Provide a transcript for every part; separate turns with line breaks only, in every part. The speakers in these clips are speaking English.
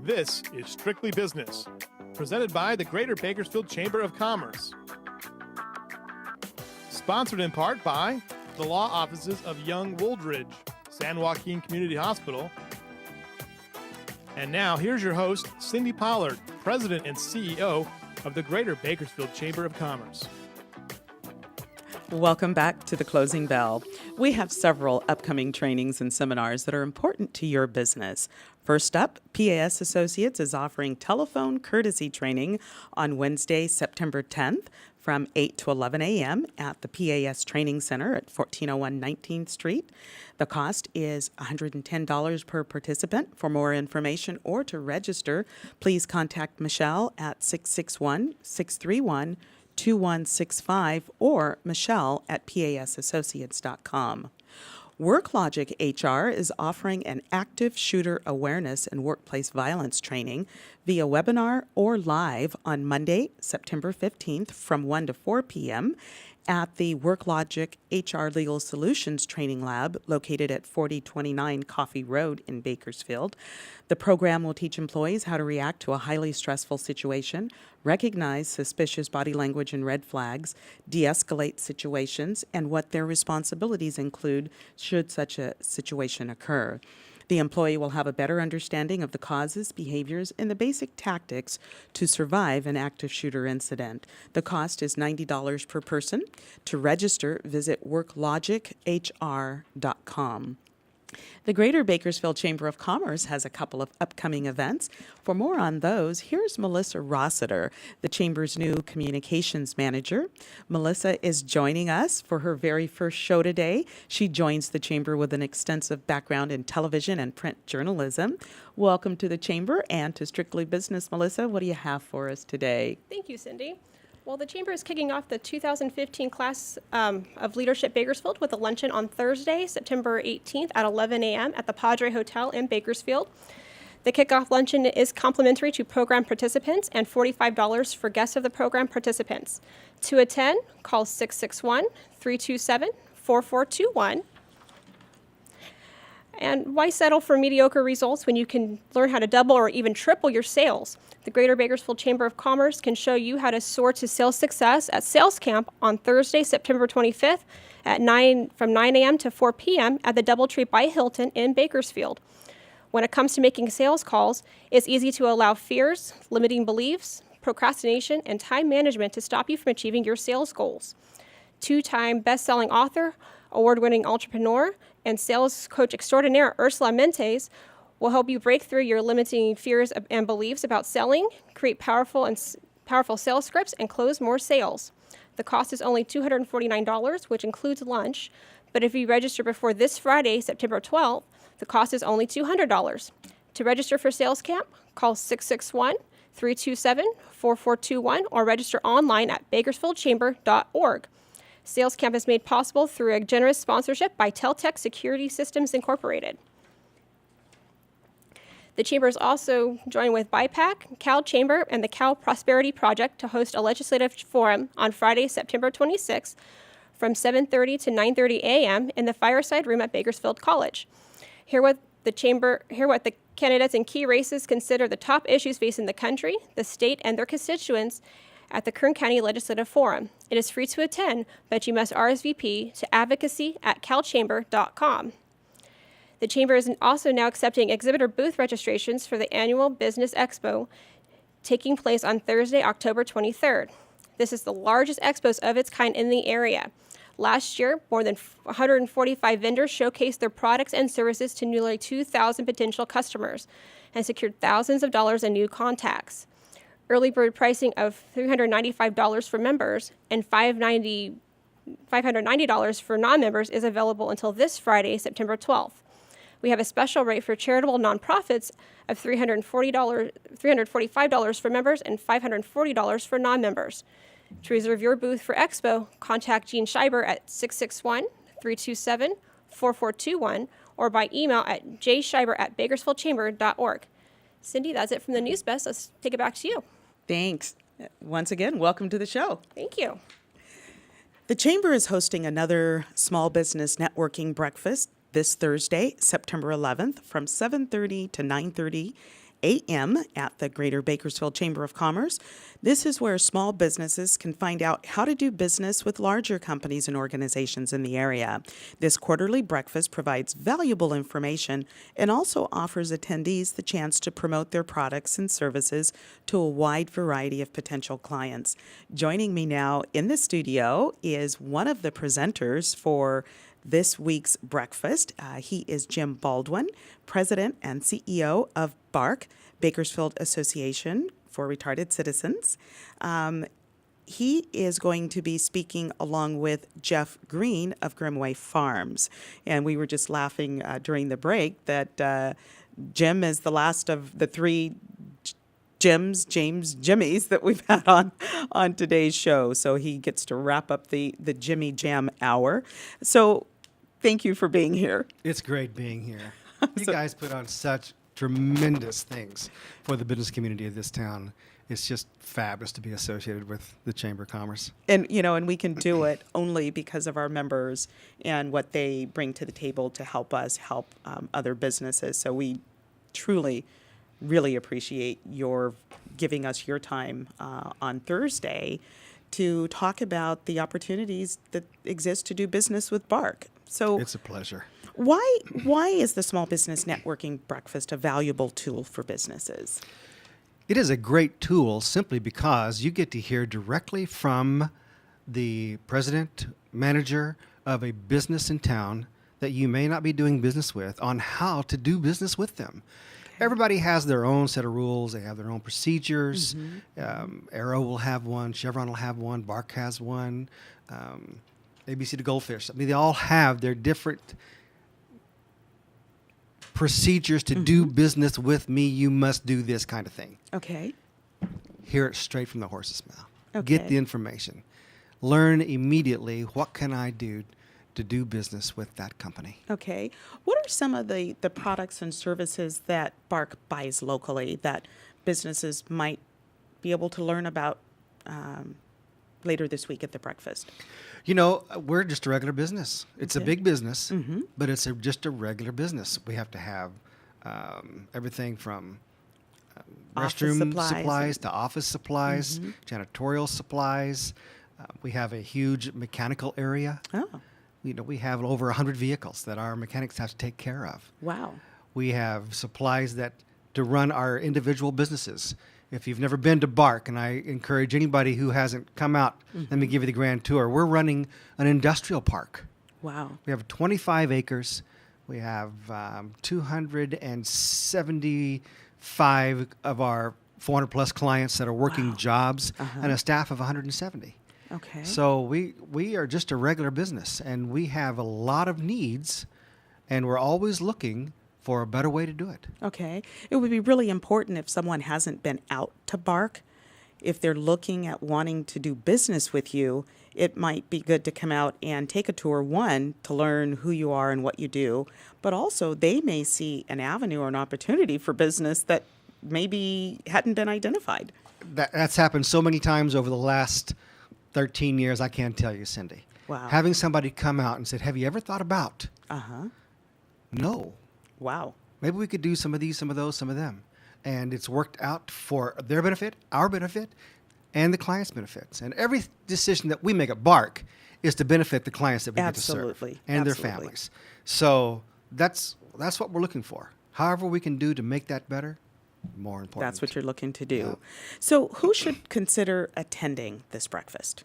This is Strictly Business, presented by the Greater Bakersfield Chamber of Commerce. Sponsored in part by the law offices of Young Wooldridge, San Joaquin Community Hospital. And now, here's your host, Cindy Pollard, President and CEO of the Greater Bakersfield Chamber of Commerce.
Welcome back to the Closing Bell. We have several upcoming trainings and seminars that are important to your business. First up, PAS Associates is offering telephone courtesy training on Wednesday, September 10th from 8 to 11 a.m. at the PAS Training Center at 1401 19th Street. The cost is $110 per participant. For more information or to register, please contact Michelle at 661-631-2165 or Michelle at pasassociates.com. WorkLogic HR is offering an active shooter awareness and workplace violence training via webinar or live on Monday, September 15th from 1 to 4 p.m. at the WorkLogic HR Legal Solutions Training Lab located at 4029 Coffee Road in Bakersfield. The program will teach employees how to react to a highly stressful situation, recognize suspicious body language and red flags, de-escalate situations, and what their responsibilities include should such a situation occur. The employee will have a better understanding of the causes, behaviors, and the basic tactics to survive an active shooter incident. The cost is $90 per person. To register, visit worklogichr.com. The Greater Bakersfield Chamber of Commerce has a couple of upcoming events. For more on those, here's Melissa Rossiter, the Chamber's new communications manager. Melissa is joining us for her very first show today. She joins the Chamber with an extensive background in television and print journalism. Welcome to the Chamber and to Strictly Business. Melissa, what do you have for us today?
Thank you, Cindy. Well, the Chamber is kicking off the 2015 class of Leadership Bakersfield with a luncheon on Thursday, September 18th at 11 a.m. at the Padre Hotel in Bakersfield. The kickoff luncheon is complimentary to program participants and $45 for guests of the program participants. To attend, call 661-327-4421. And why settle for mediocre results when you can learn how to double or even triple your sales? The Greater Bakersfield Chamber of Commerce can show you how to soar to sales success at Sales Camp on Thursday, September 25th from 9 a.m. to 4 p.m. at the Doubletree by Hilton in Bakersfield. When it comes to making sales calls, it's easy to allow fears, limiting beliefs, procrastination, and time management to stop you from achieving your sales goals. Two-time best-selling author, award-winning entrepreneur, and sales coach extraordinaire Ursula Mentes will help you break through your limiting fears and beliefs about selling, create powerful sales scripts, and close more sales. The cost is only $249, which includes lunch, but if you register before this Friday, September 12th, the cost is only $200. To register for Sales Camp, call 661-327-4421 or register online at bakersfieldchamber.org. Sales Camp is made possible through a generous sponsorship by Teltech Security Systems Incorporated. The Chamber is also joined with BIPAC, Cal Chamber, and the Cal Prosperity Project to host a legislative forum on Friday, September 26th from 7:30 to 9:30 a.m. in the Fireside Room at Bakersfield College. Hear what the candidates in key races consider the top issues facing the country, the state, and their constituents at the Kern County Legislative Forum. It is free to attend, but you must RSVP to advocacy@calchamber.com. The Chamber is also now accepting exhibitor booth registrations for the annual Business Expo taking place on Thursday, October 23rd. This is the largest expo of its kind in the area. Last year, more than 145 vendors showcased their products and services to nearly 2,000 potential customers and secured thousands of dollars in new contacts. Early bird pricing of $395 for members and $590 for non-members is available until this Friday, September 12th. We have a special rate for charitable nonprofits of $345 for members and $540 for non-members. To reserve your booth for Expo, contact Jean Scheiber at 661-327-4421 or by email at jscheiber@bakersfieldchamber.org. Cindy, that's it from the News Best. Let's take it back to you.
Thanks. Once again, welcome to the show.
Thank you.
The Chamber is hosting another small business networking breakfast this Thursday, September 11th, from 7:30 to 9:30 a.m. at the Greater Bakersfield Chamber of Commerce. This is where small businesses can find out how to do business with larger companies and organizations in the area. This quarterly breakfast provides valuable information and also offers attendees the chance to promote their products and services to a wide variety of potential clients. Joining me now in the studio is one of the presenters for this week's breakfast. He is Jim Baldwin, President and CEO of BARC, Bakersfield Association for Retarded Citizens. He is going to be speaking along with Jeff Green of Grimway Farms. And we were just laughing during the break that Jim is the last of the three Jimmies that we've had on today's show. So he gets to wrap up the Jimmy Jam hour. So thank you for being here.
It's great being here. You guys put on such tremendous things for the business community of this town. It's just fabulous to be associated with the Chamber of Commerce.
And, and we can do it only because of our members and what they bring to the table to help us help other businesses. So we truly, really appreciate your giving us your time on Thursday to talk about the opportunities that exist to do business with BARC. So
it's a pleasure.
Why is the Small Business Networking Breakfast a valuable tool for businesses?
It is a great tool simply because you get to hear directly from the president, manager of a business in town that you may not be doing business with on how to do business with them. Everybody has their own set of rules. They have their own procedures. Arrow will have one. Chevron will have one. BARC has one. ABC to Goldfish. I mean, they all have their different procedures to do business with me. You must do this kind of thing.
Okay.
Hear it straight from the horse's mouth.
Okay.
Get the information. Learn immediately, what can I do to do business with that company.
Okay. What are some of the products and services that BARC buys locally that businesses might be able to learn about later this week at the breakfast?
We're just a regular business. It's a big business, but it's just a regular business. We have to have everything from restroom supplies to office supplies, janitorial supplies. We have a huge mechanical area.
Oh.
We have over 100 vehicles that our mechanics have to take care of.
Wow.
We have supplies to run our individual businesses. If you've never been to BARC, and I encourage anybody who hasn't come out, let me give you the grand tour. We're running an industrial park.
Wow.
We have 25 acres. We have 275 of our 400 plus clients that are working jobs and a staff of 170.
Okay.
So we are just a regular business, and we have a lot of needs, and we're always looking for a better way to do it.
Okay. It would be really important if someone hasn't been out to BARC, if they're looking at wanting to do business with you, it might be good to come out and take a tour, one, to learn who you are and what you do, but also they may see an avenue or an opportunity for business that maybe hadn't been identified.
That's happened so many times over the last 13 years, I can't tell you, Cindy.
Wow.
Having somebody come out and said, have you ever thought about? No.
Wow.
Maybe we could do some of these, some of those, some of them. And it's worked out for their benefit, our benefit, and the client's benefits. And every decision that we make at BARC is to benefit the clients that we get to serve and their families. So that's what we're looking for. However we can do to make that better, more important.
That's what you're looking to do. Yeah. So who should consider attending this breakfast?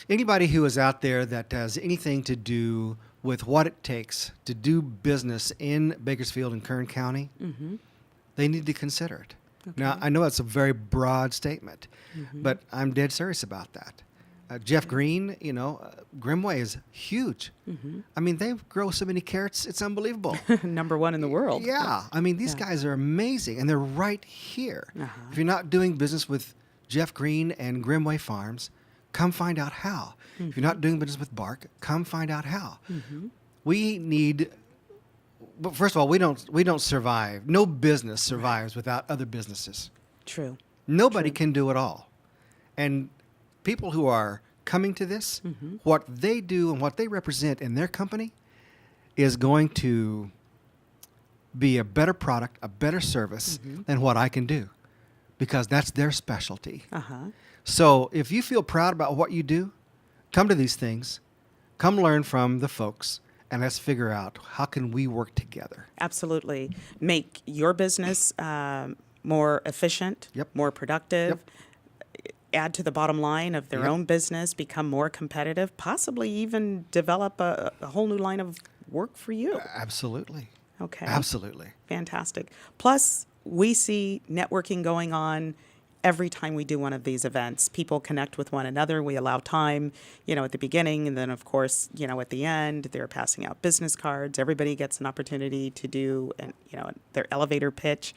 Anybody who is out there that has anything to do with what it takes to do business in Bakersfield and Kern County, they need to consider it. Okay. Now, I know it's a very broad statement, but I'm dead serious about that. Jeff Green, Grimway is huge. I mean, they grow so many carrots, it's unbelievable.
Number one in the world.
Yeah. I mean, these guys are amazing, and they're right here. If you're not doing business with Jeff Green and Grimway Farms, come find out how. If you're not doing business with BARC, come find out how. We need, but first of all, we don't survive. No business survives without other businesses.
True.
Nobody can do it all. And people who are coming to this, what they do and what they represent in their company is going to be a better product, a better service than what I can do, because that's their specialty. So if you feel proud about what you do, come to these things, come learn from the folks, and let's figure out how can we work together.
Absolutely. Make your business more efficient,
Yep.
more productive, add to the bottom line of their
Yep.
own business, become more competitive, possibly even develop a whole new line of work for you.
Absolutely.
Okay.
Absolutely.
Fantastic. Plus, we see networking going on every time we do one of these events. People connect with one another. We allow time, at the beginning, and then, of course, at the end, they're passing out business cards. Everybody gets an opportunity to do, their elevator pitch,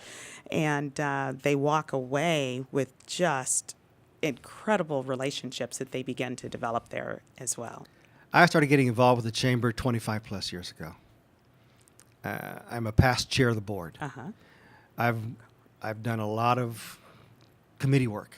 and they walk away with just incredible relationships that they begin to develop there as well.
I started getting involved with the chamber 25 plus years ago. I'm a past chair of the board. I've done a lot of committee work.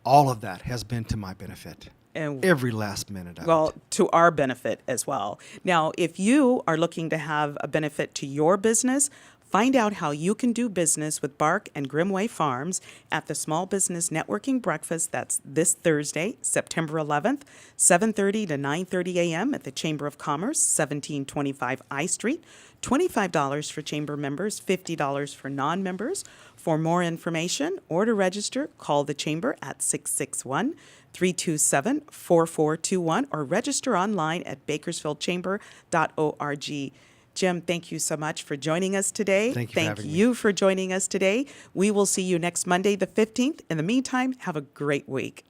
All of that has been to my benefit.
And
Every last minute of
well,
it.
to our benefit as well. Now, if you are looking to have a benefit to your business, find out how you can do business with Bark and Grimway Farms at the Small Business Networking Breakfast. That's this Thursday, September 11th, 7:30 to 9:30 a.m. at the Chamber of Commerce, 1725 I Street. $25 for chamber members, $50 for non-members. For more information or to register, call the chamber at 661-327-4421 or register online at bakersfieldchamber.org. Jim, thank you so much for joining us today.
Thank you for having me.
you for joining us today. We will see you next Monday, the 15th. In the meantime, have a great week.